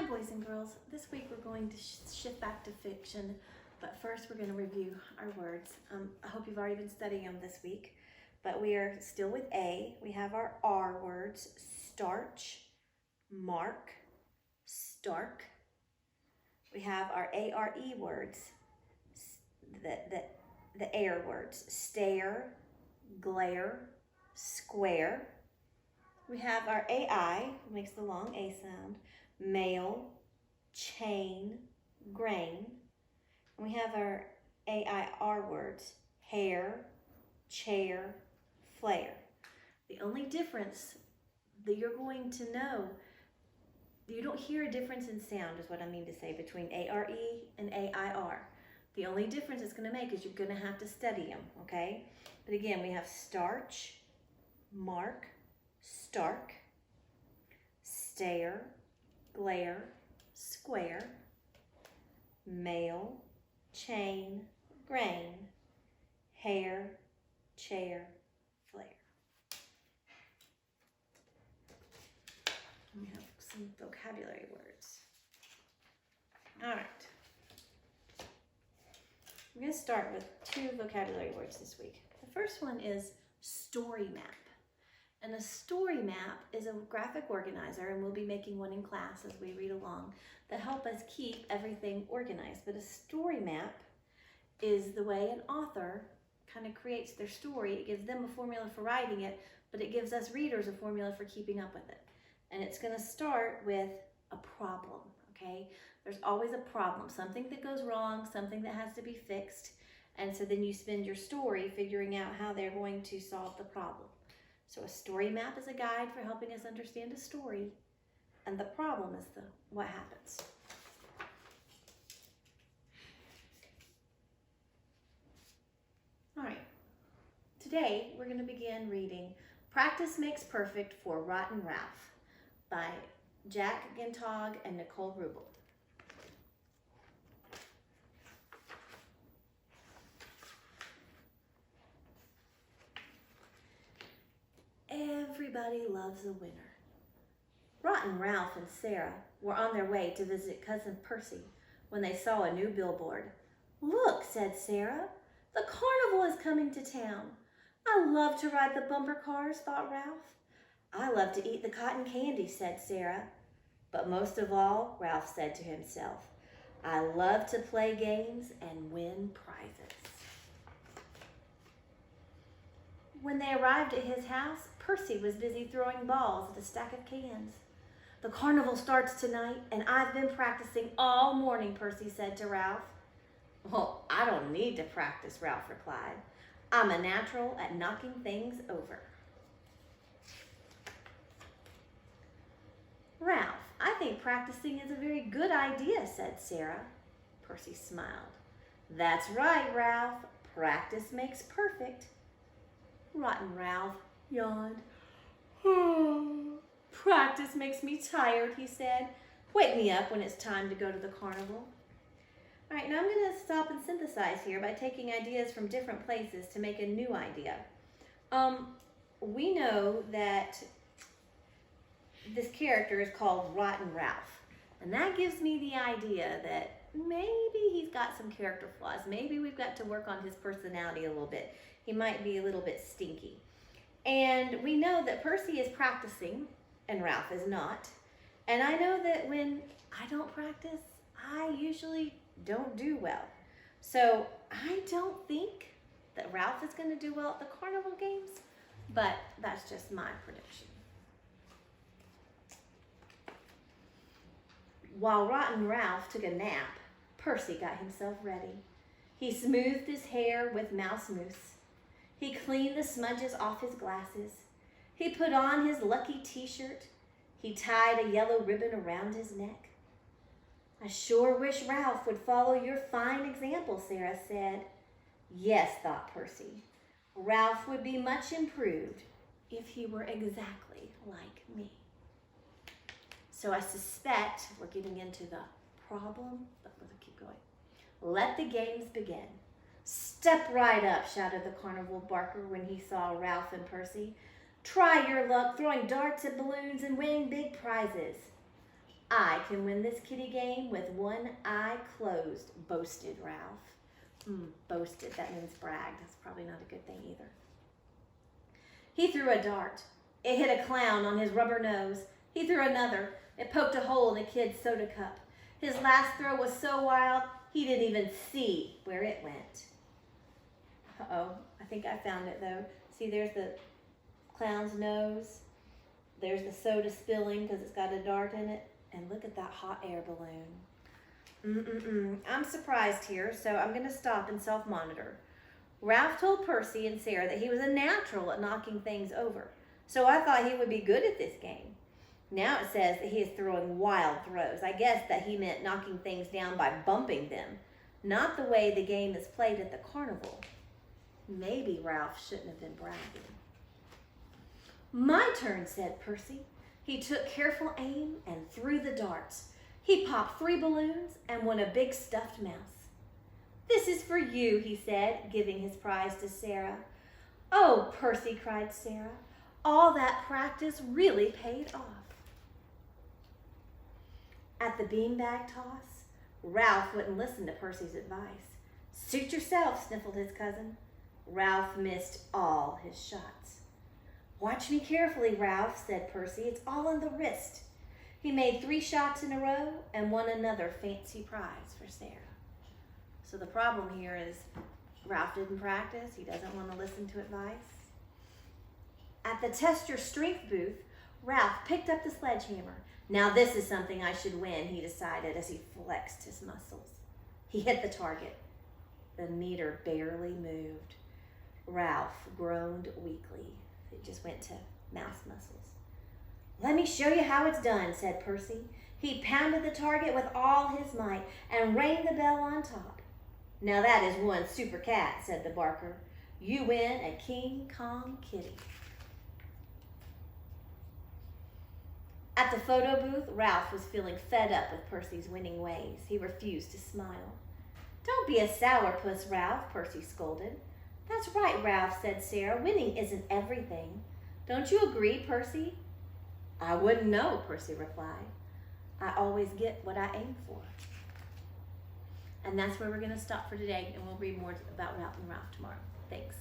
boys and girls. This week we're going to shift back to fiction, but first we're going to review our words. I hope you've already been studying them this week, but we are still with A. We have our R words: starch, mark, stark. We have our ARE words, the air words: stare, glare, square. We have our AI, makes the long A sound, mail, chain, grain. And we have our AIR words: hair, chair, flare. The only difference that you're going to know, you don't hear a difference in sound is what I mean to say between ARE and AIR. The only difference it's going to make is you're going to have to study them, okay? But again, we have starch, mark, stark, stare, glare, square, mail, chain, grain, hair, chair, flare. We have some vocabulary words. All right. I'm going to start with 2 vocabulary words this week. The first one is story map. And a story map is a graphic organizer, and we'll be making one in class as we read along, that help us keep everything organized. But a story map is the way an author kind of creates their story. It gives them a formula for writing it, but it gives us readers a formula for keeping up with it. And it's going to start with a problem, okay? There's always a problem, something that goes wrong, something that has to be fixed. And so then you spend your story figuring out how they're going to solve the problem. So a story map is a guide for helping us understand a story, and the problem is what happens. All right, today we're going to begin reading Practice Makes Perfect for Rotten Ralph by Jack Gentog and Nicole Rubel. Everybody loves a winner. Rotten Ralph and Sarah were on their way to visit Cousin Percy when they saw a new billboard. "Look," said Sarah, "the carnival is coming to town. I love to ride the bumper cars," thought Ralph. "I love to eat the cotton candy," said Sarah. But most of all, Ralph said to himself, "I love to play games and win prizes." When they arrived at his house, Percy was busy throwing balls at a stack of cans. "The carnival starts tonight, and I've been practicing all morning," Percy said to Ralph. "Well, I don't need to practice," Ralph replied. "I'm a natural at knocking things over." "Ralph, I think practicing is a very good idea," said Sarah. Percy smiled. "That's right, Ralph. Practice makes perfect." Rotten Ralph yawned. "Practice makes me tired," he said. "Wake me up when it's time to go to the carnival." All right, now I'm going to stop and synthesize here by taking ideas from different places to make a new idea. We know that this character is called Rotten Ralph, and that gives me the idea that maybe he's got some character flaws. Maybe we've got to work on his personality a little bit. He might be a little bit stinky. And we know that Percy is practicing and Ralph is not. And I know that when I don't practice, I usually don't do well. So I don't think that Ralph is going to do well at the carnival games, but that's just my prediction. While Rotten Ralph took a nap, Percy got himself ready. He smoothed his hair with mouse mousse. He cleaned the smudges off his glasses. He put on his lucky t-shirt. He tied a yellow ribbon around his neck. "I sure wish Ralph would follow your fine example," Sarah said. Yes, thought Percy. Ralph would be much improved if he were exactly like me. So I suspect we're getting into the problem, but let's keep going. Let the games begin. "Step right up," shouted the carnival barker when he saw Ralph and Percy. "Try your luck throwing darts at balloons and winning big prizes." I can win this kitty game with one eye closed, boasted Ralph. Boasted, that means bragged. That's probably not a good thing either. He threw a dart. It hit a clown on his rubber nose. He threw another. It poked a hole in a kid's soda cup. His last throw was so wild, he didn't even see where it went. Uh-oh, I think I found it though. See, there's the clown's nose. There's the soda spilling because it's got a dart in it. And look at that hot air balloon. I'm surprised here, so I'm going to stop and self-monitor. Ralph told Percy and Sarah that he was a natural at knocking things over, so I thought he would be good at this game. Now it says that he is throwing wild throws. I guess that he meant knocking things down by bumping them, not the way the game is played at the carnival. Maybe Ralph shouldn't have been bragging. My turn, said Percy. He took careful aim and threw the darts. He popped 3 balloons and won a big stuffed mouse. This is for you, he said, giving his prize to Sarah. Oh, Percy, cried Sarah. All that practice really paid off. At the beanbag toss, Ralph wouldn't listen to Percy's advice. Suit yourself, sniffled his cousin. Ralph missed all his shots. Watch me carefully, Ralph, said Percy. It's all in the wrist. He made 3 shots in a row and won another fancy prize for Sarah. So the problem here is Ralph didn't practice. He doesn't want to listen to advice. At the Test Your Strength booth, Ralph picked up the sledgehammer. Now this is something I should win, he decided as he flexed his muscles. He hit the target. The meter barely moved. Ralph groaned weakly. It just went to mouse muscles. Let me show you how it's done, said Percy. He pounded the target with all his might and rang the bell on top. Now that is one super cat, said the barker. You win a King Kong kitty. At the photo booth, Ralph was feeling fed up with Percy's winning ways. He refused to smile. Don't be a sourpuss, Ralph, Percy scolded. That's right, Ralph, said Sarah. Winning isn't everything. Don't you agree, Percy? I wouldn't know, Percy replied. I always get what I aim for. And that's where we're going to stop for today, and we'll read more about Ralph and Ralph tomorrow. Thanks.